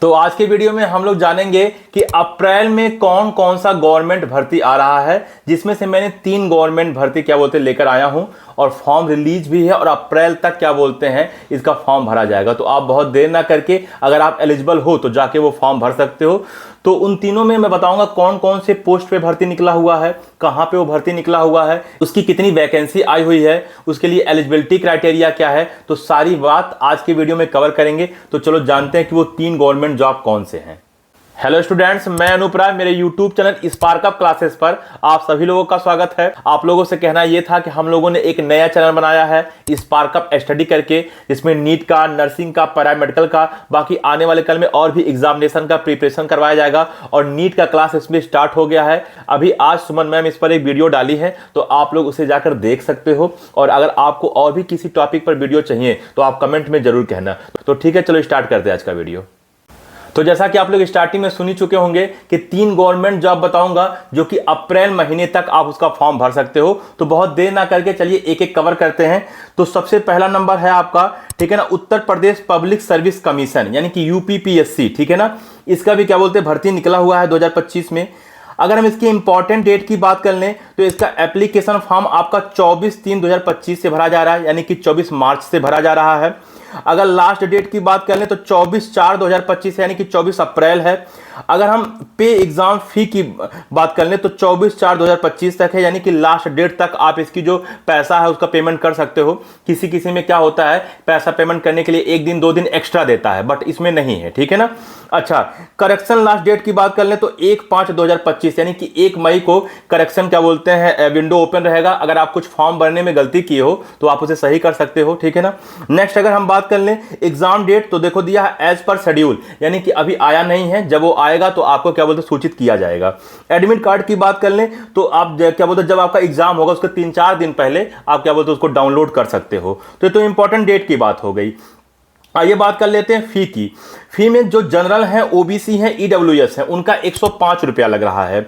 तो आज के वीडियो में हम लोग जानेंगे कि अप्रैल में कौन कौन सा गवर्नमेंट भर्ती आ रहा है, जिसमें से मैंने 3 गवर्नमेंट भर्ती लेकर आया हूं और फॉर्म रिलीज भी है और अप्रैल तक इसका फॉर्म भरा जाएगा। तो आप बहुत देर ना करके अगर आप एलिजिबल हो तो जाके वो फॉर्म भर सकते हो। तो उन तीनों में मैं बताऊंगा कौन कौन से पोस्ट पे भर्ती निकला हुआ है, कहां पे वो भर्ती निकला हुआ है, उसकी कितनी वैकेंसी आई हुई है, उसके लिए एलिजिबिलिटी क्राइटेरिया क्या है। तो सारी बात आज के वीडियो में कवर करेंगे। तो चलो जानते हैं कि वो 3 गवर्नमेंट जॉब कौन से हैं। हेलो स्टूडेंट्स, मैं अनूप राय, मेरे YouTube channel spark up classes पर आप सभी लोगों का स्वागत है। आप लोगों से कहना यह था कि हम लोगों ने एक नया चैनल बनाया है स्पार्क अप स्टडी करके, जिसमें नीट का, नर्सिंग का, पैरामेडिकल का, बाकी आने वाले कल में और भी एग्जामिनेशन का प्रिपरेशन करवाया जाएगा। और नीट का क्लास इसमें स्टार्ट हो गया है। अभी आज सुमन मैम इस पर एक वीडियो डाली है, तो आप लोग उसे जाकर देख सकते हो। और अगर आपको और भी किसी टॉपिक पर वीडियो चाहिए तो आप कमेंट में जरूर कहना। तो ठीक है, चलो स्टार्ट करते हैं आज का वीडियो। तो जैसा कि आप लोग स्टार्टिंग में सुन ही चुके होंगे कि 3 गवर्नमेंट जॉब बताऊंगा जो कि अप्रैल महीने तक आप उसका फॉर्म भर सकते हो। तो बहुत देर ना करके चलिए एक एक कवर करते हैं। तो सबसे पहला नंबर है आपका, ठीक है ना, Uttar Pradesh public service commission यानी कि यूपीपीएससी, ठीक है ना। इसका भी भर्ती निकला हुआ है 2025 में। अगर हम इसकी इंपॉर्टेंट डेट की बात कर लें तो इसका एप्लीकेशन फॉर्म आपका 24/3/2025 से भरा जा रहा है, यानी कि 24 मार्च से भरा जा रहा है। अगर लास्ट डेट की बात कर लें तो 24/4/2025 यानी कि 24 अप्रैल है। अगर हम पे एग्जाम फी की बात कर लें तो 24/4/2025 तक है, यानी कि लास्ट डेट तक आप इसकी जो पैसा है उसका पेमेंट कर सकते हो। किसी किसी में क्या होता है, पैसा पेमेंट करने के लिए 1 दिन 2 दिन एक्स्ट्रा देता है, बट इसमें नहीं है, ठीक है ना। अच्छा, करेक्शन लास्ट डेट की बात कर लें तो 1/5/2025 यानी कि 1 मई को करेक्शन विंडो ओपन रहेगा। अगर आप कुछ फॉर्म भरने में गलती किए हो तो आप उसे सही कर सकते हो, ठीक है ना। नेक्स्ट अगर हम बात कर लें एग्जाम डेट, तो देखो दिया है एज पर शेड्यूल, यानी कि अभी आया नहीं है। जब वो आएगा तो आपको सूचित किया जाएगा। एडमिट कार्ड की बात कर लें तो आप जब आपका एग्जाम होगा उसके 3-4 दिन पहले आप उसको डाउनलोड कर सकते हो। तो इंपॉर्टेंट डेट की बात हो गई। आइए बात कर लेते हैं फी की। फी में जो जनरल हैं, ओबीसी हैं, ईडब्ल्यूएस हैं, उनका 105 रुपया लग रहा है।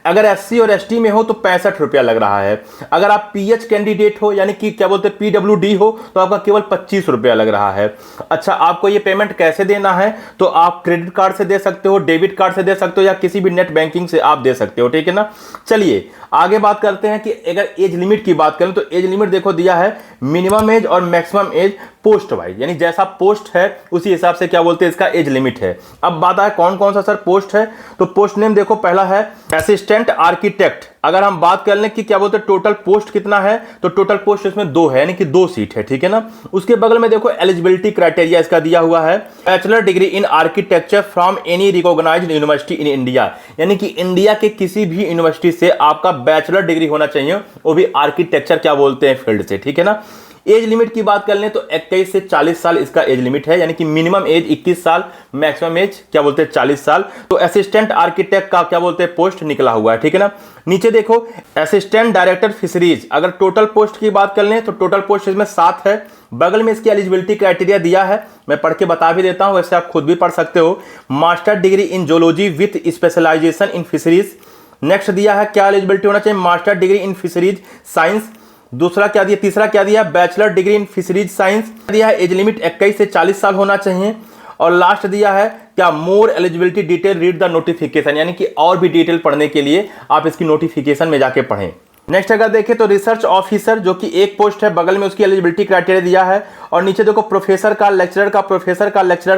अगर एससी और एसटी में हो तो 65 रुपया लग रहा है। अगर आप पीएच कैंडिडेट हो यानी कि पीडब्ल्यूडी हो तो आपका केवल 25 रुपया लग रहा है। अच्छा, आपको ये पेमेंट कैसे देना है, तो आप क्रेडिट कार्ड से दे सकते हो, डेबिट कार्ड से दे सकते हो, या किसी भी नेट बैंकिंग से आप दे सकते हो, ठीक है ना। चलिए आगे बात करते हैं कि अगर एज लिमिट की बात करें तो एज लिमिट देखो दिया है मिनिमम एज और मैक्सिमम एज पोस्ट वाइज, यानी जैसा पोस्ट है उसी हिसाब से इसका एज लिमिट है। अब बात है कौन कौन सा सर पोस्ट है, तो पोस्ट नेम देखो पहला है असिस्टेंट आर्किटेक्ट। अगर हम बात कर लें कि टोटल पोस्ट कितना है, तो टोटल पोस्ट इसमें 2 है, यानी कि 2 सीट है, ठीक है ना। उसके बगल में देखो एलिजिबिलिटी क्राइटेरिया इसका दिया हुआ है, bachelor degree in architecture from any recognised university in India, यानी कि इंडिया के किसी भी यूनिवर्सिटी से आपका बैचलर डिग्री होना चाहिए, वो भी आर्किटेक्चर फील्ड से, ठीक है ना। एज लिमिट की बात कर लें तो 21 से 40 साल इसका एज लिमिट है, यानी कि मिनिमम एज 21 साल, मैक्सिमम एज 40 साल। तो असिस्टेंट आर्किटेक्ट का पोस्ट निकला हुआ है, ठीक है ना। नीचे देखो असिस्टेंट डायरेक्टर फिशरीज, अगर टोटल पोस्ट की बात कर लें तो टोटल पोस्ट इसमें 7 है। बगल में इसकी एलिजिबिलिटी क्राइटेरिया दिया है, मैं पढ़ के बता भी देता हूं, वैसे आप खुद भी पढ़ सकते हो। Master degree in zoology with specialisation in fisheries. Next दिया है क्या एलिजिबिलिटी होना चाहिए, master degree in fisheries science. दूसरा क्या दिया, तीसरा क्या दिया, bachelor degree in fisheries science दिया है। एज लिमिट 21 से 40 साल होना चाहिए। और लास्ट दिया है क्या, more eligibility detail read the notification, यानी कि और भी डिटेल पढ़ने के लिए आप इसकी नोटिफिकेशन में जाके पढ़ें। नेक्स्ट अगर देखें तो रिसर्च ऑफिसर, जो कि एक पोस्ट है, बगल में उसकी एलिजिबिलिटी क्राइटेरिया दिया है। और नीचे देखो प्रोफेसर का, लेक्चरर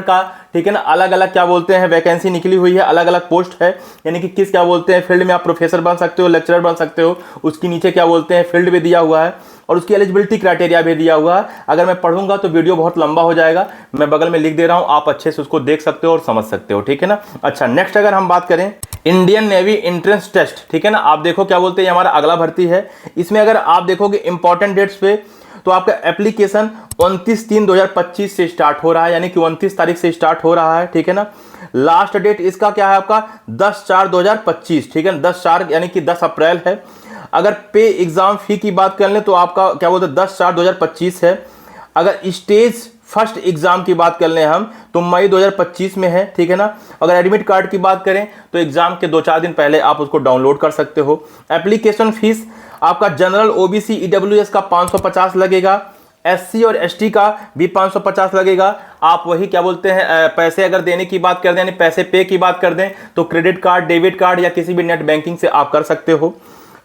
का, ठीक है ना, अलग अलग वैकेंसी निकली हुई है, अलग अलग पोस्ट है, यानी कि किस फील्ड में आप प्रोफेसर बन सकते हो, लेक्चरर बन सकते हो, उसकी नीचे फील्ड भी दिया हुआ है और उसकी एलिजिबिलिटी क्राइटेरिया भी दिया हुआ है। अगर मैं पढ़ूंगा तो वीडियो बहुत लंबा हो जाएगा, मैं बगल में लिख दे रहा हूं, आप अच्छे से उसको देख सकते हो और समझ सकते हो, ठीक है ना। अच्छा, नेक्स्ट अगर हम बात करें इंडियन नेवी एंट्रेंस टेस्ट, ठीक है ना, आप देखो ये हमारा अगला भर्ती है। इसमें अगर आप देखोगे इंपॉर्टेंट डेट्स पे तो आपका एप्लीकेशन 29/3/2025 से स्टार्ट हो रहा है, यानी कि 29 तारीख से स्टार्ट हो रहा है, ठीक है ना। लास्ट डेट इसका क्या है आपका 10/4/2025, ठीक है, 10/4 यानी कि 10 अप्रैल है। अगर पे एग्जाम फी की बात कर लें तो आपका 10/4/2025 है। अगर स्टेज फर्स्ट एग्जाम की बात कर लें हम तो मई 2025 में है, ठीक है ना। अगर एडमिट कार्ड की बात करें तो एग्जाम के 2-4 दिन पहले आप उसको डाउनलोड कर सकते हो। एप्लीकेशन फीस आपका जनरल, ओबीसी, ईडब्ल्यूएस का 550 लगेगा। SC और ST का भी 550 लगेगा। आप वही क्या बोलते हैं पैसे अगर देने की बात कर दें, यानी पैसे पे की बात कर दें, तो क्रेडिट कार्ड, डेबिट कार्ड या किसी भी नेट बैंकिंग से आप कर सकते हो।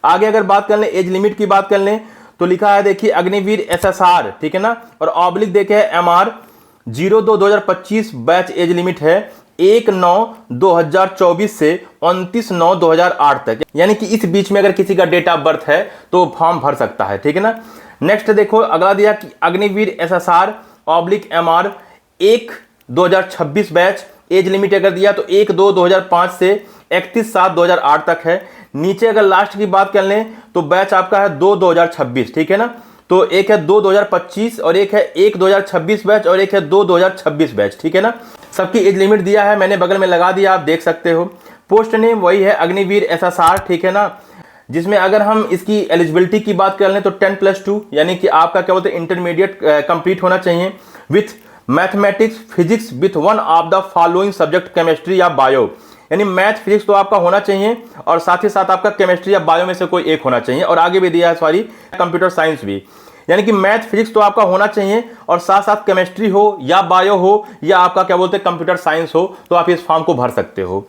आगे अगर बात कर लें, एज लिमिट की बात कर लें, तो लिखा है देखिए अग्निवीर SSR, ठीक है ना, और ऑब्लिक देखे है MR 02/2025 बैच एज लिमिट है 1/9/2024 से 29/9/2008 तक, यानी कि इस बीच में अगर किसी का डेट ऑफ बर्थ है तो फॉर्म भर सकता है, ठीक है ना। नेक्स्ट देखो अगला दिया कि Agniveer SSR oblique MR 1/2026 batch age limit अगर दिया तो 1/2/2005 से 31/7/2008 तक है। नीचे अगर लास्ट की बात कर लें तो बैच आपका है 2/2026, ठीक है ना, तो एक है 2/2025 और एक है 1/2026 बैच और एक है 2/2026 बैच, ठीक है ना। सबकी एज लिमिट दिया है, मैंने बगल में लगा दिया, आप देख सकते हो। पोस्ट नेम वही है अग्निवीर SSR, ठीक है ना, जिसमें अगर हम इसकी एलिजिबिलिटी की बात कर लें तो 10+2 यानी कि आपका क्या बोलते हैं इंटरमीडिएट कंप्लीट होना चाहिए with mathematics physics with one of the following subject chemistry या बायो, यानी मैथ फिजिक्स तो आपका होना चाहिए और साथ ही साथ आपका केमिस्ट्री या बायो में से कोई एक होना चाहिए, और आगे भी दिया है सॉरी कंप्यूटर साइंस भी, यानी कि मैथ फिजिक्स तो आपका होना चाहिए और साथ साथ केमिस्ट्री हो या बायो हो या आपका क्या बोलते हैं कंप्यूटर साइंस हो, तो आप इस फॉर्म को भर सकते हो।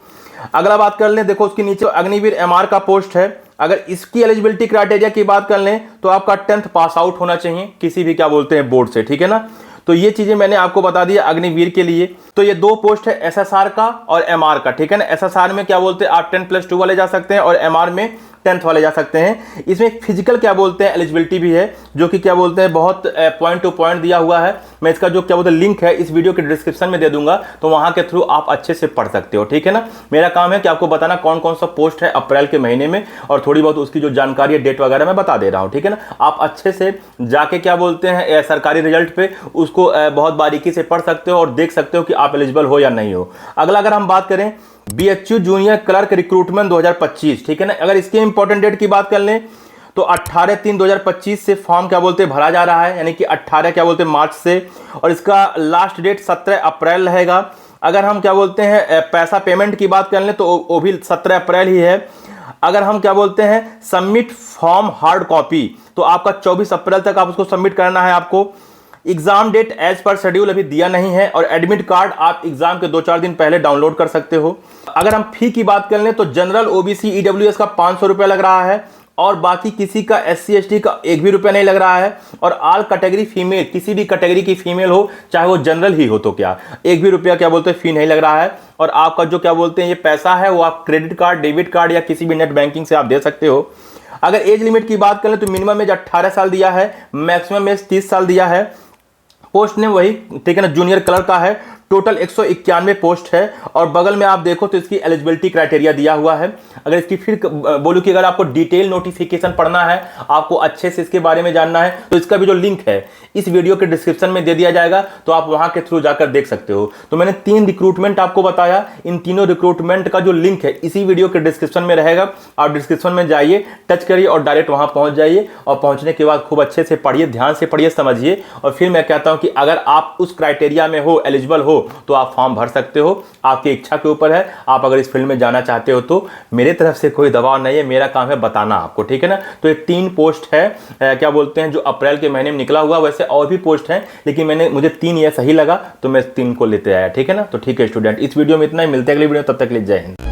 अगला बात कर लें, देखो उसके नीचे अग्निवीर MR का पोस्ट है। अगर इसकी एलिजिबिलिटी क्राइटेरिया की बात कर लें तो आपका 10th पास आउट होना चाहिए किसी भी क्या बोलते हैं बोर्ड से, ठीक है ना। तो ये चीजें मैंने आपको बता दिया अग्निवीर के लिए। तो ये दो पोस्ट है SSR का और MR का, ठीक है ना। SSR में क्या बोलते हैं आप 10+2 वाले जा सकते हैं और MR में 10th वाले जा सकते हैं। इसमें फिजिकल क्या बोलते हैं एलिजिबिलिटी भी है, जो कि क्या बोलते हैं बहुत पॉइंट टू पॉइंट दिया हुआ है। मैं इसका जो क्या बोलते हैं लिंक है इस वीडियो के डिस्क्रिप्शन में दे दूंगा, तो वहां के थ्रू आप अच्छे से पढ़ सकते हो, ठीक है ना। मेरा काम है कि आपको बताना कौन कौन सा पोस्ट है अप्रैल के महीने में, और थोड़ी बहुत उसकी जो जानकारी है डेट वगैरह मैं बता दे रहा हूँ, ठीक है ना। आप अच्छे से जाके क्या बोलते हैं सरकारी रिजल्ट पे उसको बहुत बारीकी से पढ़ सकते हो और देख सकते हो कि आप एलिजिबल हो या नहीं हो। अगला अगर हम बात करें BHU जूनियर क्लर्क रिक्रूटमेंट 2025, ठीक है ना। अगर इसके इंपॉर्टेंट डेट की बात कर लें तो 18/3/2025 से फॉर्म क्या बोलते हैं भरा जा रहा है, यानी कि 18 क्या बोलते हैं मार्च से, और इसका लास्ट डेट 17 अप्रैल रहेगा। अगर हम क्या बोलते हैं पैसा पेमेंट की बात कर लें तो वो भी 17 अप्रैल ही है। अगर हम क्या बोलते हैं सबमिट फॉर्म हार्ड कॉपी, तो आपका 24 अप्रैल तक आप उसको सबमिट करना है आपको। Exam date as per schedule अभी दिया नहीं है, और एडमिट कार्ड आप एग्जाम के 2-4 दिन पहले डाउनलोड कर सकते हो। अगर हम फी की बात कर लें तो जनरल OBC EWS का 500 रुपया लग रहा है, और बाकी किसी का SC ST का 1 भी रुपया नहीं लग रहा है, और ऑल कैटेगरी फीमेल, किसी भी कैटेगरी की फीमेल हो चाहे वो जनरल ही हो तो क्या 1 भी रुपया क्या बोलते हैं फी नहीं लग रहा है। और आपका जो क्या बोलते हैं ये पैसा है वो आप क्रेडिट कार्ड, डेबिट कार्ड या किसी भी नेट बैंकिंग से आप दे सकते हो। अगर एज लिमिट की बात करें तो मिनिमम एज 18 साल दिया है, मैक्सिमम एज 30 साल दिया है। पोस्ट ने वही, ठीक है ना, जूनियर क्लर्क का है। टोटल 191 पोस्ट है, और बगल में आप देखो तो इसकी एलिजिबिलिटी क्राइटेरिया दिया हुआ है। अगर इसकी फिर बोलूं कि अगर आपको डिटेल नोटिफिकेशन पढ़ना है, आपको अच्छे से इसके बारे में जानना है, तो इसका भी जो लिंक है इस वीडियो के डिस्क्रिप्शन में दे दिया जाएगा, तो आप वहां के थ्रू जाकर देख सकते हो। तो मैंने 3 रिक्रूटमेंट आपको बताया, इन तीनों रिक्रूटमेंट का जो लिंक है इसी वीडियो के डिस्क्रिप्शन में रहेगा। आप डिस्क्रिप्शन में जाइए, टच करिए और डायरेक्ट वहां पहुंच जाइए, और पहुंचने के बाद खूब अच्छे से पढ़िए, ध्यान से पढ़िए, समझिए, और फिर मैं कहता हूं कि अगर आप उस क्राइटेरिया में हो, एलिजिबल हो, तो आप फॉर्म भर सकते हो। आपकी इच्छा के ऊपर है, आप अगर इस फील्ड में जाना चाहते हो तो मेरे तरफ से कोई दबाव नहीं है, मेरा काम है बताना आपको, ठीक है ना। तो ये 3 पोस्ट है क्या बोलते हैं जो अप्रैल के महीने में निकला हुआ, वैसे और भी पोस्ट हैं लेकिन मुझे 3 ये सही लगा तो मैं 3 को लेते आया, ठीक है ना। तो ठीक है स्टूडेंट, इस वीडियो में इतना ही, मिलते हैं अगली वीडियो, तब तक के लिए जय हिंद।